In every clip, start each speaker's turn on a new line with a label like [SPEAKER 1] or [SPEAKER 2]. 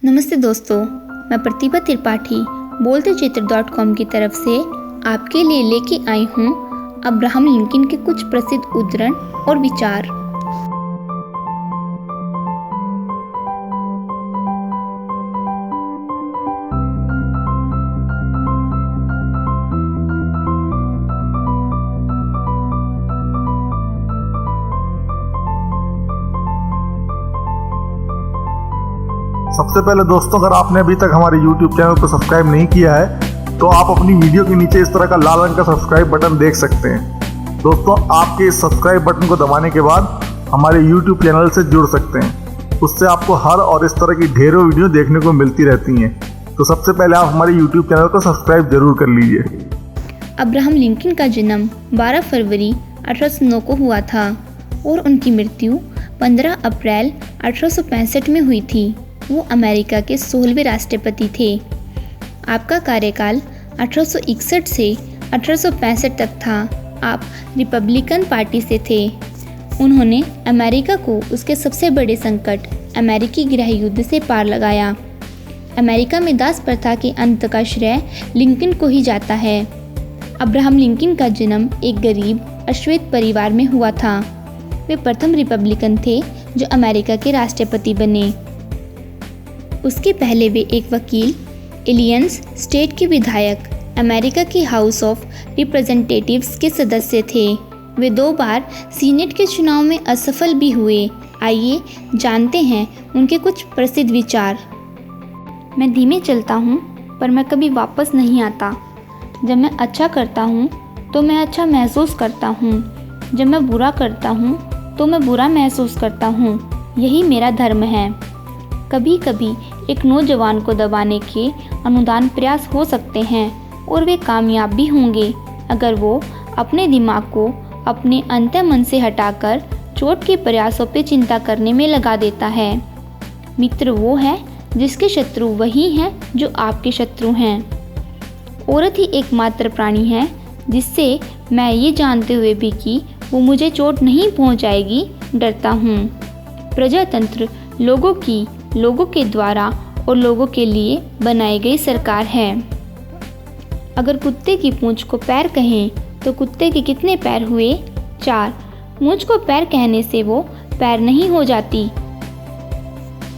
[SPEAKER 1] नमस्ते दोस्तों, मैं प्रतिभा त्रिपाठी बोलतेचित्र.com की तरफ से आपके लिए लेके आई हूँ अब्राहम लिंकन के कुछ प्रसिद्ध उद्धरण और विचार।
[SPEAKER 2] सबसे पहले दोस्तों, अगर आपने अभी तक हमारे YouTube चैनल को सब्सक्राइब नहीं किया है तो आप अपनी वीडियो के नीचे इस तरह का लाल रंग का सब्सक्राइब बटन देख सकते हैं। दोस्तों, आपके इस सब्सक्राइब बटन को दबाने के बाद हमारे YouTube चैनल से जुड़ सकते हैं। उससे आपको हर और इस तरह की ढेरों वीडियो देखने को मिलती रहती हैं। तो सबसे पहले आप हमारे YouTube चैनल को सब्सक्राइब जरूर कर लीजिए।
[SPEAKER 1] अब्राहम लिंकन का जन्म 12 फरवरी 1809 को हुआ था और उनकी मृत्यु 15 अप्रैल 1865 में हुई थी। वो अमेरिका के 16वें राष्ट्रपति थे। आपका कार्यकाल 1861 से 1865 तक था। आप रिपब्लिकन पार्टी से थे। उन्होंने अमेरिका को उसके सबसे बड़े संकट अमेरिकी गृह युद्ध से पार लगाया। अमेरिका में दास प्रथा के अंत का श्रेय लिंकन को ही जाता है। अब्राहम लिंकन का जन्म एक गरीब अश्वेत परिवार में हुआ था। वे प्रथम रिपब्लिकन थे जो अमेरिका के राष्ट्रपति बने। उसके पहले वे एक वकील, इलियंस स्टेट के विधायक, अमेरिका की हाउस ऑफ रिप्रेजेंटेटिव्स के सदस्य थे। वे 2 बार सीनेट के चुनाव में असफल भी हुए। आइए जानते हैं उनके कुछ प्रसिद्ध विचार। मैं धीमे चलता हूँ पर मैं कभी वापस नहीं आता। जब मैं अच्छा करता हूँ तो मैं अच्छा महसूस करता हूँ। जब मैं बुरा करता हूँ तो मैं बुरा महसूस करता हूँ। यही मेरा धर्म है। कभी कभी एक नौजवान को दबाने के अनुदान प्रयास हो सकते हैं और वे कामयाब भी होंगे अगर वो अपने दिमाग को अपने अंतर्मन से हटाकर चोट के प्रयासों पर चिंता करने में लगा देता है। मित्र वो है जिसके शत्रु वही हैं जो आपके शत्रु हैं। औरत ही एकमात्र प्राणी है जिससे मैं ये जानते हुए भी कि वो मुझे चोट नहीं पहुंचाएगी डरता हूँ। प्रजातंत्र लोगों के द्वारा और लोगों के लिए बनाई गई सरकार है। अगर कुत्ते की पूंछ को पैर कहें तो कुत्ते के कितने पैर हुए? 4। मूंछ को पैर कहने से वो पैर नहीं हो जाती।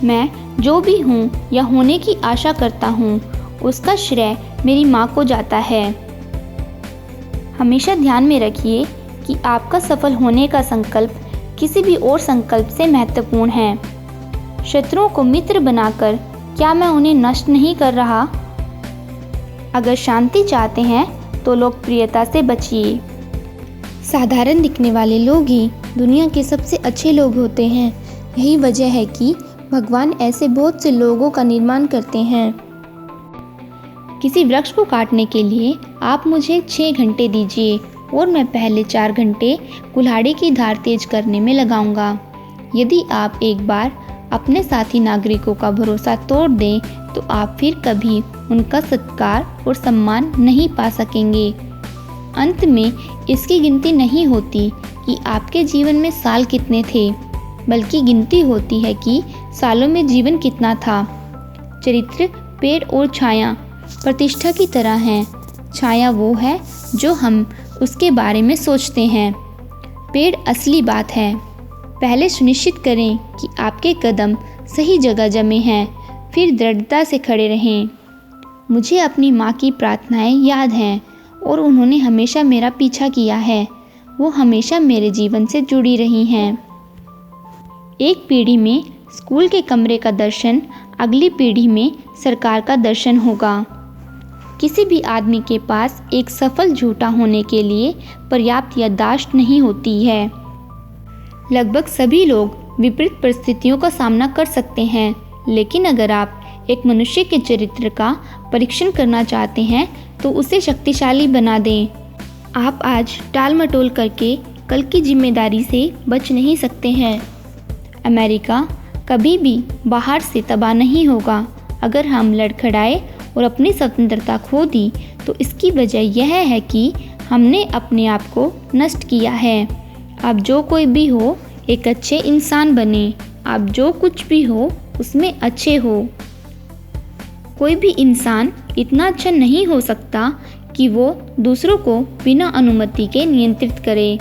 [SPEAKER 1] मैं जो भी हूँ या होने की आशा करता हूँ उसका श्रेय मेरी माँ को जाता है। हमेशा ध्यान में रखिए कि आपका सफल होने का संकल्प किसी भी और संकल्प से महत्वपूर्ण है। शत्रुओं को मित्र बनाकर क्या मैं उन्हें नष्ट नहीं कर रहा? अगर शांति चाहते हैं तो लोकप्रियता से बचिए। साधारण दिखने वाले लोग ही दुनिया के सबसे अच्छे लोग होते हैं। यही वजह है कि भगवान ऐसे बहुत से लोगों का निर्माण करते हैं। किसी वृक्ष को काटने के लिए आप मुझे 6 घंटे दीजिए और मैं पहले 4 घंटे कुल्हाड़ी की धार तेज करने में लगाऊंगा। यदि आप एक बार अपने साथी नागरिकों का भरोसा तोड़ दें तो आप फिर कभी उनका सत्कार और सम्मान नहीं पा सकेंगे। अंत में इसकी गिनती नहीं होती कि आपके जीवन में साल कितने थे, बल्कि गिनती होती है कि सालों में जीवन कितना था। चरित्र पेड़ और छाया प्रतिष्ठा की तरह है। छाया वो है जो हम उसके बारे में सोचते हैं। पेड़ असली बात है। पहले सुनिश्चित करें कि आपके कदम सही जगह जमे हैं, फिर दृढ़ता से खड़े रहें। मुझे अपनी माँ की प्रार्थनाएं याद हैं और उन्होंने हमेशा मेरा पीछा किया है। वो हमेशा मेरे जीवन से जुड़ी रही हैं। एक पीढ़ी में स्कूल के कमरे का दर्शन अगली पीढ़ी में सरकार का दर्शन होगा। किसी भी आदमी के पास एक सफल झूठा होने के लिए पर्याप्त याददाश्त नहीं होती है। लगभग सभी लोग विपरीत परिस्थितियों का सामना कर सकते हैं, लेकिन अगर आप एक मनुष्य के चरित्र का परीक्षण करना चाहते हैं तो उसे शक्तिशाली बना दें। आप आज टाल मटोल करके कल की जिम्मेदारी से बच नहीं सकते हैं। अमेरिका कभी भी बाहर से तबाह नहीं होगा। अगर हम लड़खड़ाए और अपनी स्वतंत्रता खो दी तो इसकी वजह यह है कि हमने अपने आप को नष्ट किया है। आप जो कोई भी हो एक अच्छे इंसान बने। आप जो कुछ भी हो उसमें अच्छे हो। कोई भी इंसान इतना अच्छा नहीं हो सकता कि वो दूसरों को बिना अनुमति के नियंत्रित करे।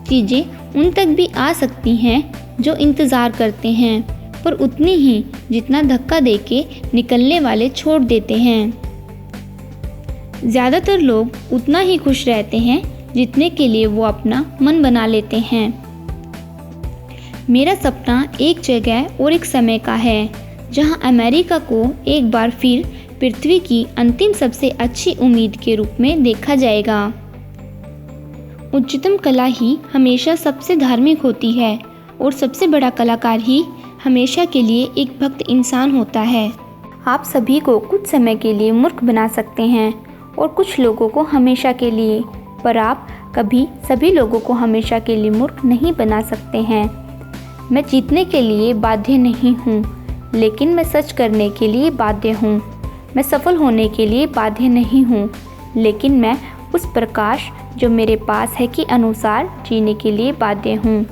[SPEAKER 1] चीज़ें उन तक भी आ सकती हैं जो इंतज़ार करते हैं, पर उतनी ही जितना धक्का देके निकलने वाले छोड़ देते हैं। ज़्यादातर लोग उतना ही खुश रहते हैं जितने के लिए वो अपना मन बना लेते हैं। मेरा सपना एक जगह और एक समय का है जहां अमेरिका को एक बार फिर पृथ्वी की अंतिम सबसे अच्छी उम्मीद के रूप में देखा जाएगा। उच्चतम कला ही हमेशा सबसे धार्मिक होती है और सबसे बड़ा कलाकार ही हमेशा के लिए एक भक्त इंसान होता है। आप सभी को कुछ समय के लिए मूर्ख बना सकते हैं और कुछ लोगों को हमेशा के लिए, पर आप कभी सभी लोगों को हमेशा के लिए मूर्ख नहीं बना सकते हैं। मैं जीतने के लिए बाध्य नहीं हूँ, लेकिन मैं सच करने के लिए बाध्य हूँ। मैं सफल होने के लिए बाध्य नहीं हूँ, लेकिन मैं उस प्रकाश जो मेरे पास है के अनुसार जीने के लिए बाध्य हूँ।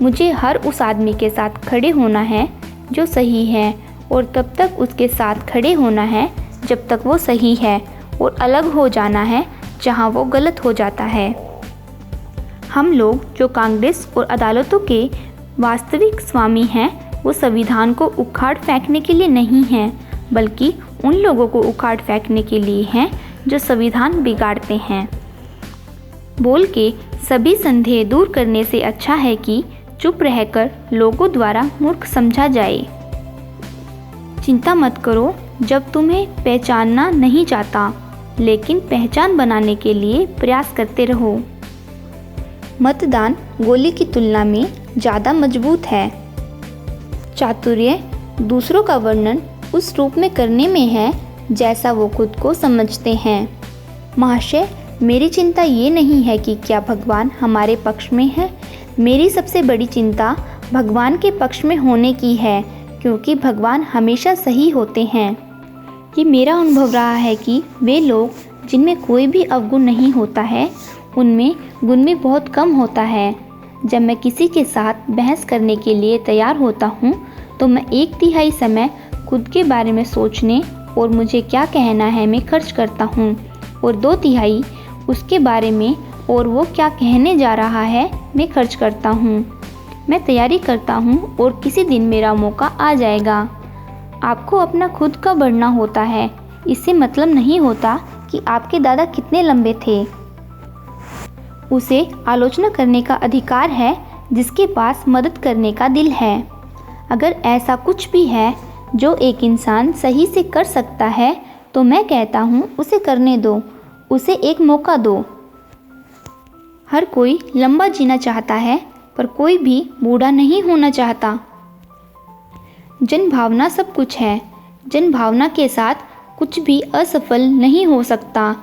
[SPEAKER 1] मुझे हर उस आदमी के साथ खड़े होना है जो सही है, और तब तक उसके साथ खड़े होना है जब तक वो सही है, और अलग हो जाना है जहाँ वो गलत हो जाता है। हम लोग जो कांग्रेस और अदालतों के वास्तविक स्वामी हैं, वो संविधान को उखाड़ फेंकने के लिए नहीं हैं, बल्कि उन लोगों को उखाड़ फेंकने के लिए हैं जो संविधान बिगाड़ते हैं। बोल के सभी संदेह दूर करने से अच्छा है कि चुप रहकर लोगों द्वारा मूर्ख समझा जाए। चिंता मत करो जब तुम्हें पहचानना नहीं चाहता, लेकिन पहचान बनाने के लिए प्रयास करते रहो। मतदान गोली की तुलना में ज़्यादा मजबूत है। चातुर्य दूसरों का वर्णन उस रूप में करने में है जैसा वो खुद को समझते हैं। महाशय, मेरी चिंता ये नहीं है कि क्या भगवान हमारे पक्ष में है। मेरी सबसे बड़ी चिंता भगवान के पक्ष में होने की है, क्योंकि भगवान हमेशा सही होते हैं। ये मेरा अनुभव रहा है कि वे लोग जिनमें कोई भी अवगुण नहीं होता है, उनमें गुण भी बहुत कम होता है। जब मैं किसी के साथ बहस करने के लिए तैयार होता हूँ, तो मैं 1/3 समय खुद के बारे में सोचने और मुझे क्या कहना है में खर्च करता हूँ, और 2/3 उसके बारे में और वो क्या कहने जा रहा है मैं खर्च करता हूँ। मैं तैयारी करता हूँ और किसी दिन मेरा मौका आ जाएगा। आपको अपना खुद का बढ़ना होता है। इससे मतलब नहीं होता कि आपके दादा कितने लंबे थे। उसे आलोचना करने का अधिकार है जिसके पास मदद करने का दिल है। अगर ऐसा कुछ भी है जो एक इंसान सही से कर सकता है, तो मैं कहता हूँ उसे करने दो, उसे एक मौका दो। हर कोई लंबा जीना चाहता है, पर कोई भी बूढ़ा नहीं होना चाहता। जन भावना सब कुछ है। जन भावना के साथ कुछ भी असफल नहीं हो सकता।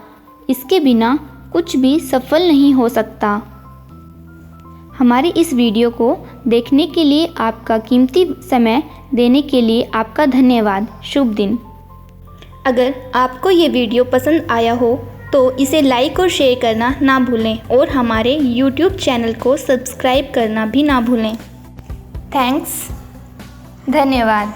[SPEAKER 1] इसके बिना कुछ भी सफल नहीं हो सकता। हमारी इस वीडियो को देखने के लिए, आपका कीमती समय देने के लिए आपका धन्यवाद। शुभ दिन।
[SPEAKER 3] अगर आपको ये वीडियो पसंद आया हो तो इसे लाइक और शेयर करना ना भूलें, और हमारे YouTube चैनल को सब्सक्राइब करना भी ना भूलें। थैंक्स।
[SPEAKER 1] धन्यवाद।